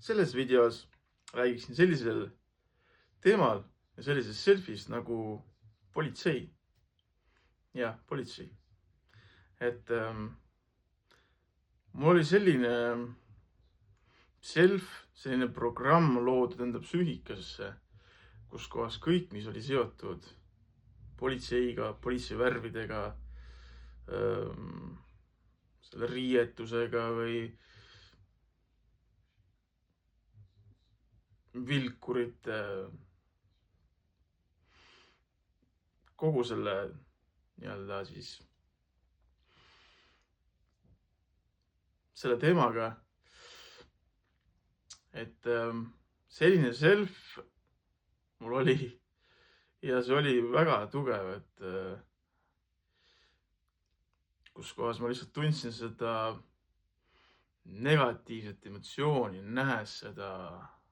Selles videos räägiksin sellisel teemal ja sellisest selfist nagu politsei. Jah, politsei. Et mul oli selline selline programm loodud enda psüühikasse, kus kohas kõik, mis oli seotud politseiga, politsei värvidega, selle riietusega või vilkurite, kogu selle nii-öelda siis selle teemaga, et selline self mul oli ja see oli väga tugev, et kus kohas ma lihtsalt tundsin seda negatiivset emotsiooni, nähes seda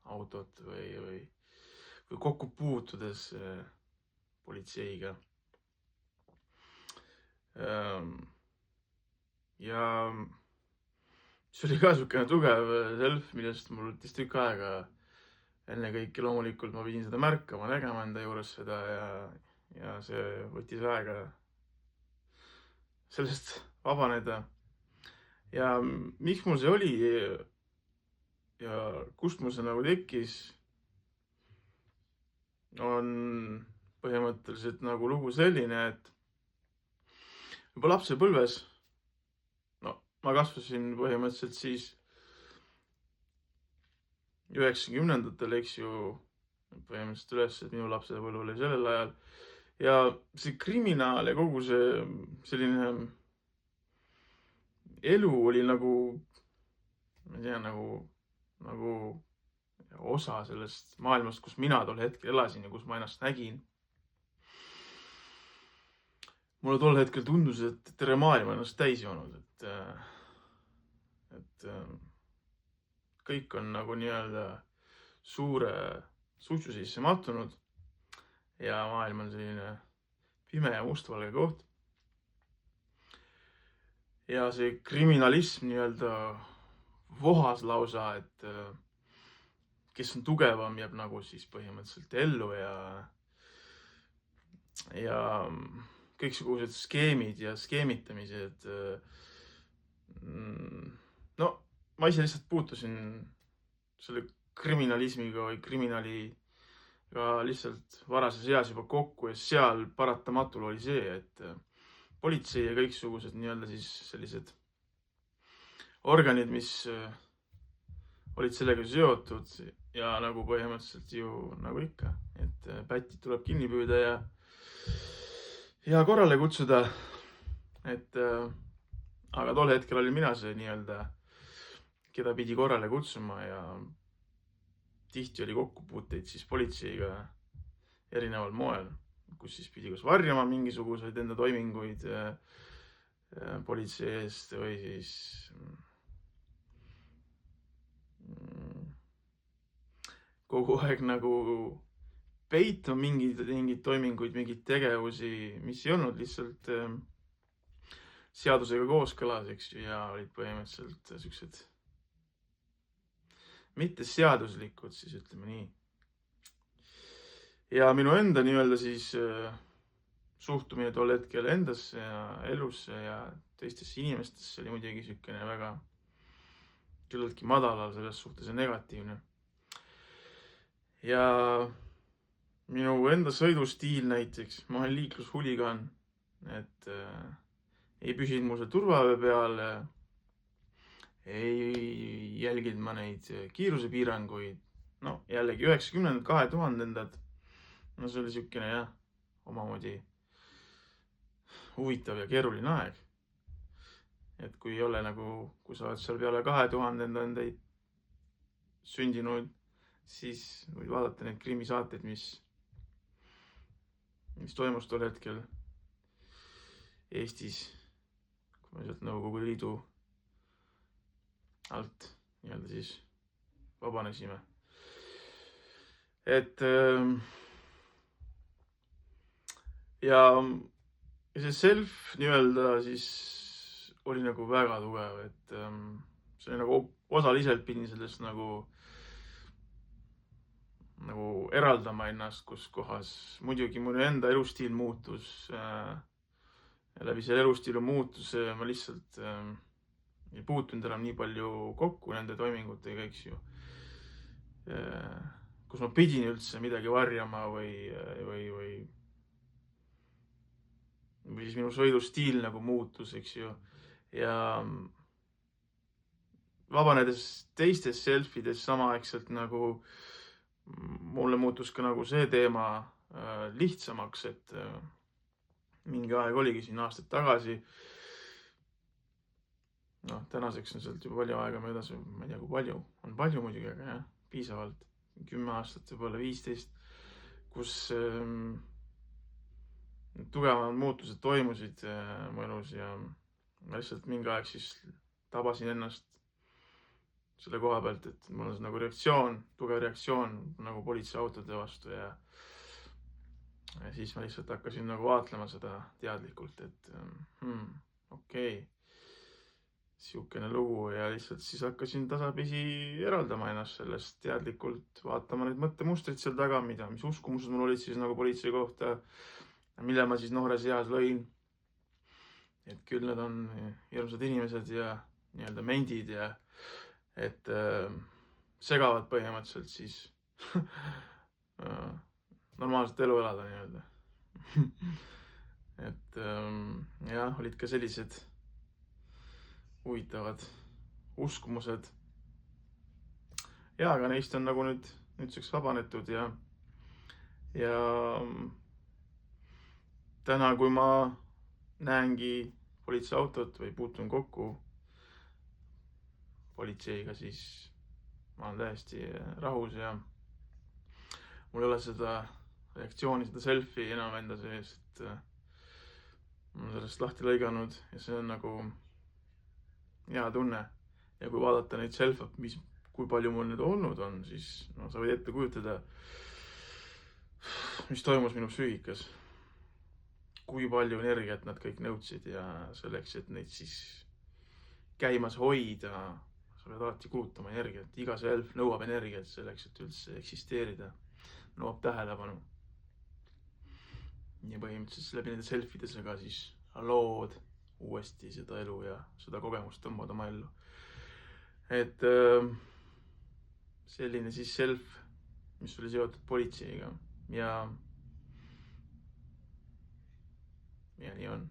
autot või kokku puutudes politseiga. Ja see oli ka niisugune tugev self, millest mul võttis tükk aega. Ennekõike loomulikult ma pidin seda märkama, nägema enda juures seda ja see võttis aega sellest vabaneda. Ja miks mul see oli ja kust mul see nagu tekkis, on põhimõtteliselt nagu lugu selline, et juba lapsepõlves, ma kasvasin põhimõtteliselt siis 90-ndatel, eks ju, põhimõtteliselt üles, et minu lapsepõlv oli sellel ajal. Ja see kriminaal ja kogu see selline elu oli nagu, ma ei tea, nagu osa sellest maailmast, kus mina tol hetkel elasin ja kus ma ennast nägin. Mulle tol hetkel tundus, et terve maailm on ennast täis joonud, et kõik on nagu nii-öelda suure sutsu sisse mattunud ja maailm on selline pime ja mustvalge koht. Ja see kriminalism nii-öelda vohas lausa, et kes on tugevam, jääb nagu siis põhimõtteliselt ellu ja kõiksugused skeemid ja skeemitamised. No, ma ise lihtsalt puutusin selle kriminalismiga või kriminaaliga lihtsalt varases eas juba kokku ja seal paratamatul oli see, et politsei ja kõiksugused nii-öelda siis sellised organid, mis olid sellega seotud ja nagu põhimõtteliselt ju nagu ikka, et pätid tuleb kinni püüda ja korrale kutsuda. Aga tol hetkel olin mina see nii-öelda, keda pidi korrale kutsuma ja tihti oli kokkupuuteid siis politseiga erineval moel, kus siis pidi kas varjama mingisuguseid enda toiminguid politsei eest või siis kogu aeg nagu peitma mingeid toiminguid, mingeid tegevusi, mis ei olnud lihtsalt seadusega kooskõlas, eks ju, ja olid põhimõtteliselt sellised mitte seaduslikud, siis ütleme nii. Ja minu enda nii-öelda siis suhtumine tol hetkel endasse ja elusse ja teistesse inimestesse oli muidugi niisugune väga küllaltki madalal selles suhtes ja negatiivne. Ja minu enda sõidustiil näiteks, ma olen liiklushuligaan, et ei püsinud mul see turvavöö peal, ei jälginud ma neid kiirusepiiranguid, no jällegi 90-ndad, 2000-ndad, no see oli niisugune jah, omamoodi huvitav ja keeruline aeg. Et kui ei ole nagu, kui sa oled seal peale 2000-ndaid sündinud, siis võid vaadata neid krimisaateid, mis toimus tol hetkel Eestis, kui me sealt Nõukogude Liidu alt nii-öelda siis vabanesime. Et ja see self nii-öelda siis oli nagu väga tugev, et see oli nagu osaliselt pidin sellest nagu nagu eraldama ennast, kus kohas muidugi minu enda elustiil muutus. Ja läbi selle elustiilu muutuse ma lihtsalt ei puutunud enam nii palju kokku nende toimingutega, eks ju. Kus ma pidin üldse midagi varjama või siis minu sõidustiil nagu muutus, eks ju. Ja vabanedes teistes selfides samaaegselt nagu mulle muutus ka nagu see teema lihtsamaks, et mingi aeg oligi siin aastaid tagasi. Tänaseks on sealt juba palju aega möödas, ma ei tea, kui palju, on palju muidugi, aga jah, piisavalt, 10 aastat, võib-olla 15, kus tugevamad muutused toimusid mu elus ja ma lihtsalt mingi aeg siis tabasin ennast selle koha pealt, et mul on nagu reaktsioon, tugev reaktsioon nagu politseiautode vastu ja siis ma lihtsalt hakkasin nagu vaatlema seda teadlikult, et okei, siukene lugu ja lihtsalt siis hakkasin tasapisi eraldama ennast sellest teadlikult, vaatama neid mõttemustreid seal taga, mis uskumused mul olid siis nagu politsei kohta, mille ma siis noores eas lõin. Et küll nad on hirmsad inimesed ja nii-öelda mendid ja et segavad põhimõtteliselt siis normaalset elu elada nii-öelda. Et jah, olid ka sellised huvitavad uskumused. Ja, aga neist on nagu nüüdseks vabanetud ja täna, kui ma näengi politseiautot või puutun kokku politseiga, siis ma olen täiesti rahus ja mul ei ole seda reaktsiooni, seda selfie enam enda sees, et ma olen sellest lahti lõiganud ja see on nagu hea tunne. Ja kui vaadata neid selfie, kui palju mul nüüd olnud on, siis sa võid ette kujutada, mis toimus minu psüühikas. Kui palju energiat nad kõik nõudsid ja selleks, et neid siis käimas hoida, sa pead alati kulutama energiat. Iga self nõuab energiat selleks, et üldse eksisteerida, nõuab tähelepanu. Ja põhimõtteliselt läbi nende selfidesega siis lood uuesti seda elu ja seda kogemust tõmbad oma ellu. Et selline siis self, mis oli seotud politseiga ja nii on.